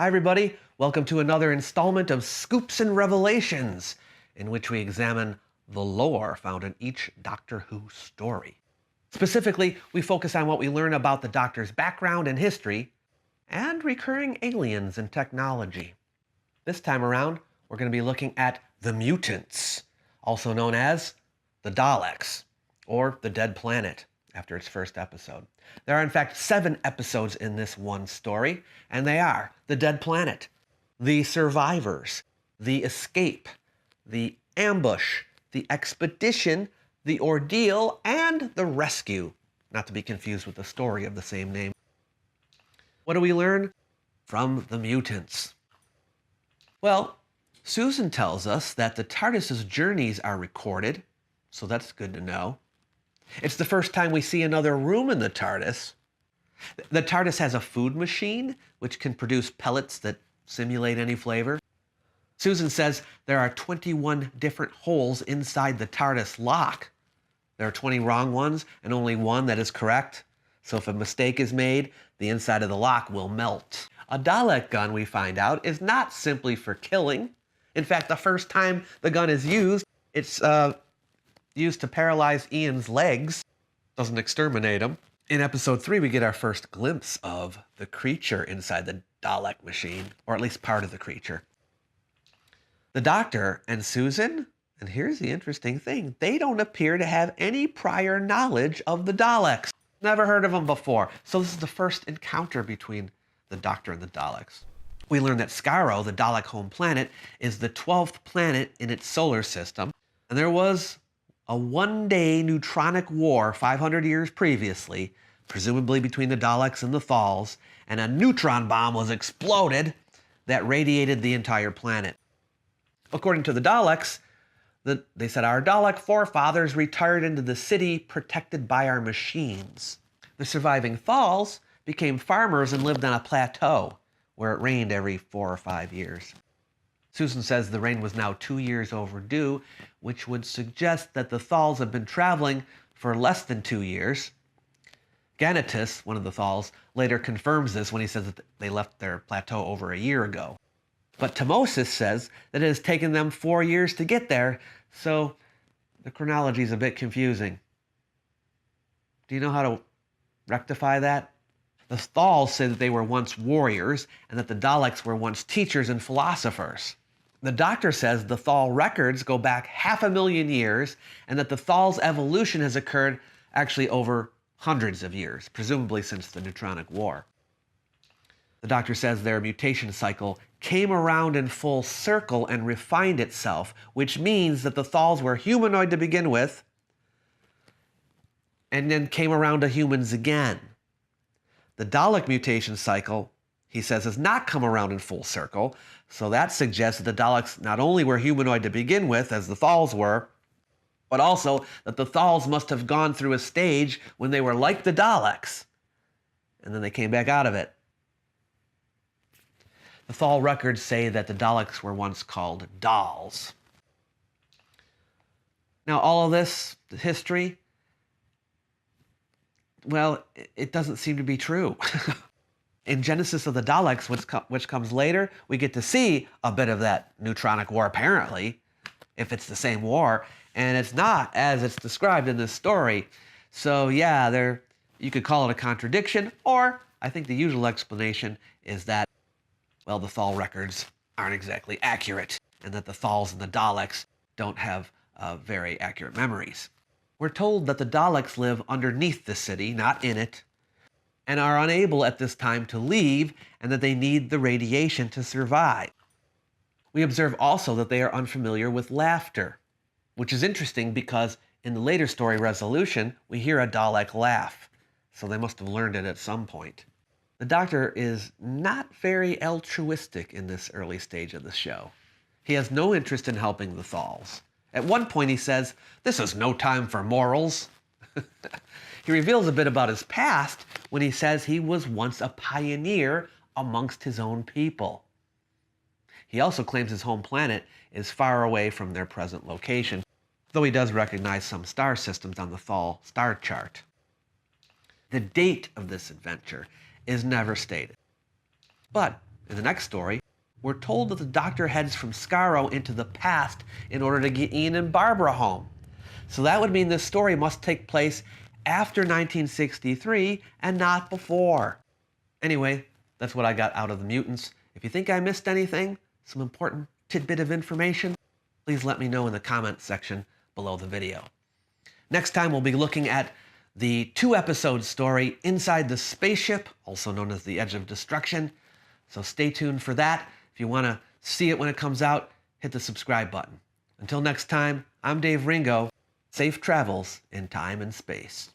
Hi everybody, welcome to another installment of Scoops and Revelations, in which we examine the lore found in each Doctor Who story. Specifically, we focus on what we learn about the Doctor's background and history, and recurring aliens and technology. This time around, we're going to be looking at the Mutants, also known as the Daleks, or the Dead Planet, after its first episode. There are in fact 7 episodes in this one story, and they are the Dead Planet, the Survivors, the Escape, the Ambush, the Expedition, the Ordeal, and the Rescue, not to be confused with the story of the same name. What do we learn from the Mutants? Well, Susan tells us that the TARDIS's journeys are recorded, so that's good to know. It's the first time we see another room in the TARDIS. The TARDIS has a food machine, which can produce pellets that simulate any flavor. Susan says there are 21 different holes inside the TARDIS lock. There are 20 wrong ones and only one that is correct. So if a mistake is made, the inside of the lock will melt. A Dalek gun, we find out, is not simply for killing. In fact, the first time the gun is used, it's used to paralyze Ian's legs. Doesn't exterminate him. In episode 3, we get our first glimpse of the creature inside the Dalek machine, or at least part of the creature. The Doctor and Susan, and here's the interesting thing, they don't appear to have any prior knowledge of the Daleks. Never heard of them before. So this is the first encounter between the Doctor and the Daleks. We learn that Skaro, the Dalek home planet, is the 12th planet in its solar system, and there was a one-day neutronic war 500 years previously, presumably between the Daleks and the Thals, and a neutron bomb was exploded that radiated the entire planet. According to the Daleks, they said, our Dalek forefathers retired into the city protected by our machines. The surviving Thals became farmers and lived on a plateau where it rained every 4 or 5 years. Susan says the rain was now 2 years overdue, which would suggest that the Thals have been traveling for less than 2 years. Ganatus, one of the Thals, later confirms this when he says that they left their plateau over a year ago. But Tamosis says that it has taken them 4 years to get there, so the chronology is a bit confusing. Do you know how to rectify that? The Thals say that they were once warriors and that the Daleks were once teachers and philosophers. The Doctor says the Thal records go back 500,000 years and that the Thal's evolution has occurred actually over hundreds of years, presumably since the Neutronic War. The Doctor says their mutation cycle came around in full circle and refined itself, which means that the Thals were humanoid to begin with and then came around to humans again. The Dalek mutation cycle, he says, has not come around in full circle, so that suggests that the Daleks not only were humanoid to begin with, as the Thals were, but also that the Thals must have gone through a stage when they were like the Daleks, and then they came back out of it. The Thal records say that the Daleks were once called dolls. Now, all of this, the history, well, it doesn't seem to be true. In Genesis of the Daleks, which comes later, we get to see a bit of that neutronic war, apparently, if it's the same war, and it's not as it's described in this story. So yeah, you could call it a contradiction, or I think the usual explanation is that, well, the Thal records aren't exactly accurate, and that the Thals and the Daleks don't have very accurate memories. We're told that the Daleks live underneath the city, not in it, and are unable at this time to leave, and that they need the radiation to survive. We observe also that they are unfamiliar with laughter, which is interesting because in the later story Resolution, we hear a Dalek laugh, so they must have learned it at some point. The Doctor is not very altruistic in this early stage of the show. He has no interest in helping the Thals. At one point he says, "This is no time for morals." He reveals a bit about his past when he says he was once a pioneer amongst his own people. He also claims his home planet is far away from their present location, though he does recognize some star systems on the Thal star chart. The date of this adventure is never stated. But In the next story, we're told that the Doctor heads from Skaro into the past in order to get Ian and Barbara home. So that would mean this story must take place after 1963 and not before. Anyway, that's what I got out of the Mutants. If you think I missed anything, some important tidbit of information, please let me know in the comments section below the video. Next time we'll be looking at the 2-episode story Inside the Spaceship, also known as The Edge of Destruction. So stay tuned for that. If you want to see it when it comes out, hit the subscribe button. Until next time, I'm Dave Ringo. Safe travels in time and space.